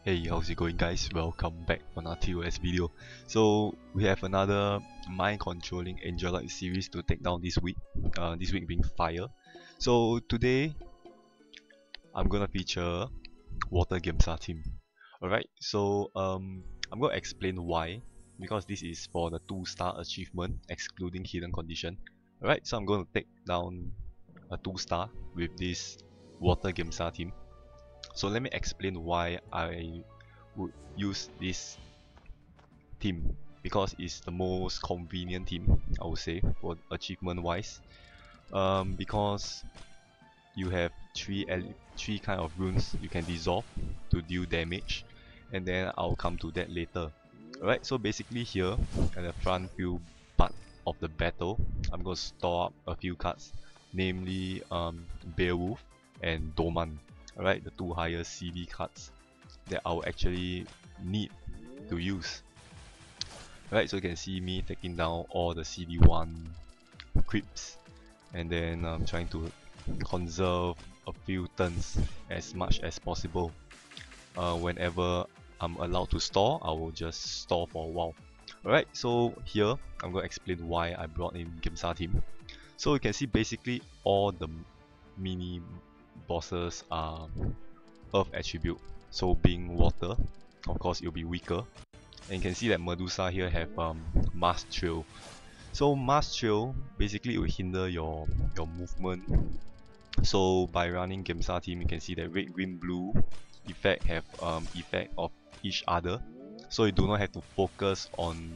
Hey, how's it going guys? Welcome back on our TOS video. So we have another mind controlling Angeloid series to take down this week. This week being fire. So today I'm gonna feature Water Gemsa team. Alright, so I'm gonna explain why. Because this is for the 2-star achievement excluding hidden condition. Alright, so I'm gonna take down a 2-star with this Water Gemsa team. So let me explain why I would use this team, because it's the most convenient team, I would say, for achievement wise. Because you have three kind of runes you can dissolve to deal damage, and then I'll come to that later. Alright, so basically here at the front few part of the battle, I'm going to store up a few cards, namely Beowulf and Doman. Alright, the two highest CD cards that I'll actually need to use. Right, so you can see me taking down all the CD1 creeps, and then trying to conserve a few turns as much as possible. Whenever I'm allowed to store, I will just store for a while. Alright, so here I'm going to explain why I brought in Gemsa team. So you can see basically all the mini bosses are earth attribute, so being water, of course it'll be weaker. And you can see that Medusa here have Mass Trail. So Mass Trail basically will hinder your movement. So by running Gemsa team, you can see that red, green, blue effect have effect of each other. So you do not have to focus on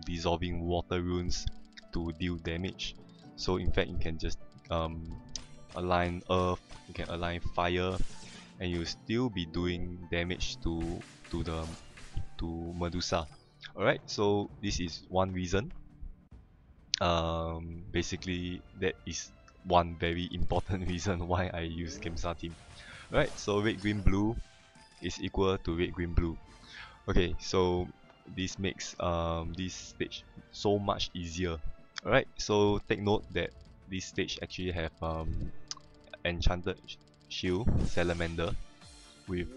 dissolving water runes to deal damage. So in fact you can just align earth, you can align fire, and you'll still be doing damage to Medusa. Alright, so this is one reason. Basically that is one very important reason why I use Gemsa team. Right, so red, green, blue is equal to red, green, blue. Okay, so this makes this stage so much easier. Alright, so take note that this stage actually have enchanted shield salamander with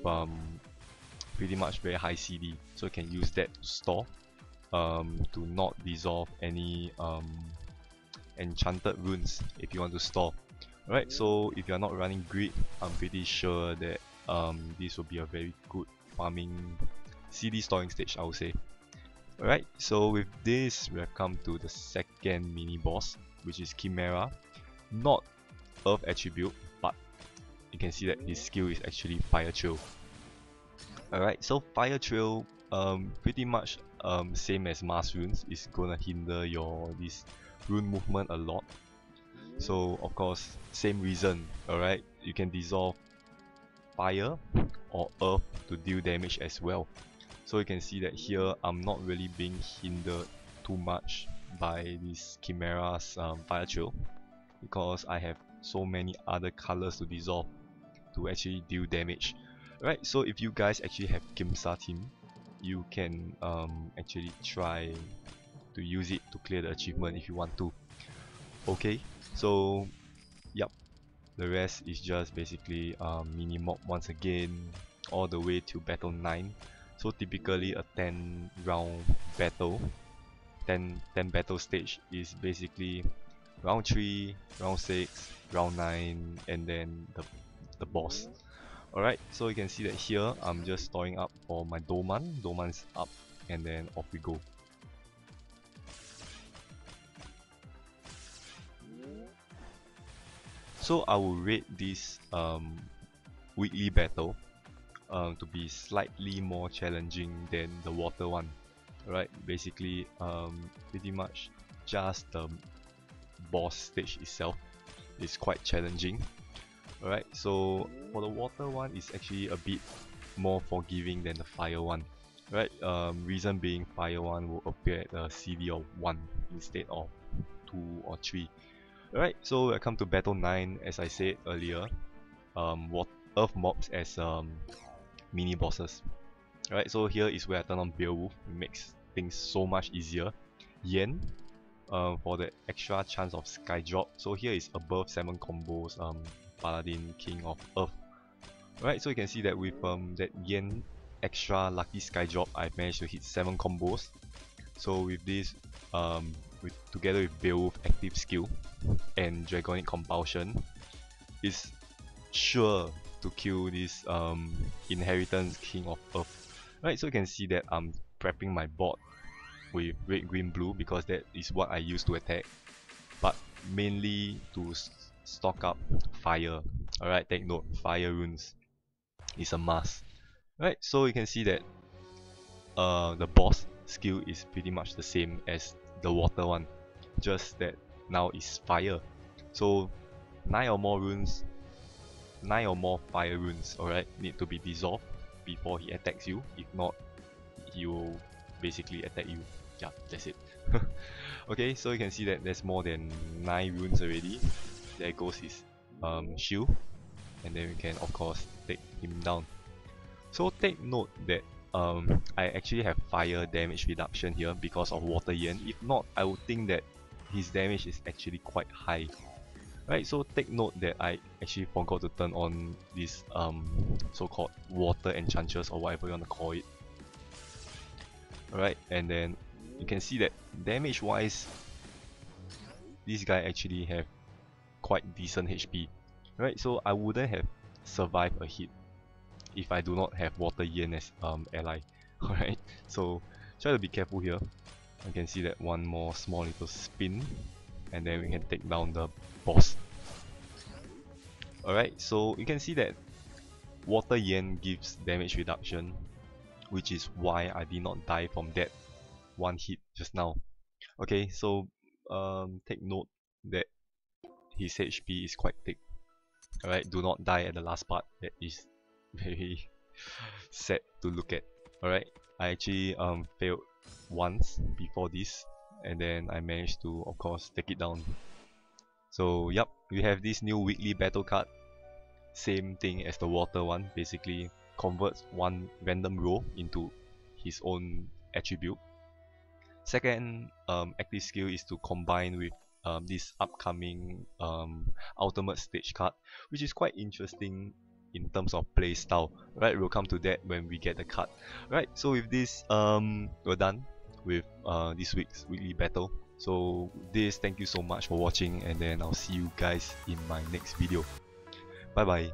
pretty much very high CD, so you can use that to store to not dissolve any enchanted runes if you want to store. Alright, so if you are not running grid, I'm pretty sure that this will be a very good farming CD storing stage, I would say. Alright, so with this we have come to the second mini boss, which is Chimera. Not earth attribute, but you can see that his skill is actually Fire Trail. Alright, so Fire Trail pretty much same as Mass Runes, is gonna hinder your this rune movement a lot. So of course, same reason, alright, you can dissolve fire or earth to deal damage as well. So you can see that here I'm not really being hindered too much by this Chimera's Fire Trail, because I have so many other colors to dissolve to actually deal damage. Right, so if you guys actually have Gemsa team, you can actually try to use it to clear the achievement if you want to. Okay, so yep, the rest is just basically mini mob once again, all the way to battle 9. So typically a 10 round battle, 10 battle stage is basically round 3, round 6, round 9, and then the boss. Alright, so you can see that here I'm just storing up for my Doman. Doman's up, and then off we go. So I will rate this weekly battle to be slightly more challenging than the water one. Alright, basically pretty much just the boss stage itself is quite challenging. Alright, so for the water one is actually a bit more forgiving than the fire one. Right, reason being fire one will appear at a CD of 1 instead of 2 or 3. Alright, so I come to battle 9, as I said earlier, earth mobs as mini bosses. Alright, so here is where I turn on Beowulf. It makes things so much easier. Yen, for the extra chance of sky drop. So here is above 7 combos, Paladin, King of Earth. Alright, so you can see that with that Yen extra lucky sky drop, I managed to hit 7 combos. So with this, together with Beowulf active skill and Dragonic Compulsion, is sure to kill this Inheritance King of Earth. Right, so you can see that I'm prepping my board with red, green, blue because that is what I use to attack, but mainly to stock up fire. Alright, take note, fire runes is a must. Right, so you can see that the boss skill is pretty much the same as the water one, just that now is fire. So 9 or more runes, 9 or more fire runes, alright, need to be dissolved before he attacks you. If not, he will basically attack you. Yeah, that's it. Okay, so you can see that there's more than 9 runes already. There goes his shield, and then we can of course take him down. So take note that I actually have fire damage reduction here because of water yen. If not, I would think that his damage is actually quite high. Right, so take note that I actually forgot to turn on this so-called water enchanters, or whatever you want to call it. Alright, and then you can see that damage wise, this guy actually have quite decent HP. Right, so I wouldn't have survived a hit if I do not have water yen as ally. Alright, so try to be careful here. You can see that one more small little spin, and then we can take down the boss. Alright, so you can see that water yen gives damage reduction, which is why I did not die from that one hit just now. Okay, so take note that his HP is quite thick. Alright, do not die at the last part. That is very sad to look at. Alright, I actually failed once before this, and then I managed to of course take it down. So yep, we have this new weekly battle card. Same thing as the water one, basically converts one random row into his own attribute. Second active skill is to combine with this upcoming ultimate stage card, which is quite interesting in terms of play style. Right, we'll come to that when we get the card. Right, so with this we're done with this week's weekly battle. So this, thank you so much for watching, and then I'll see you guys in my next video. Bye bye.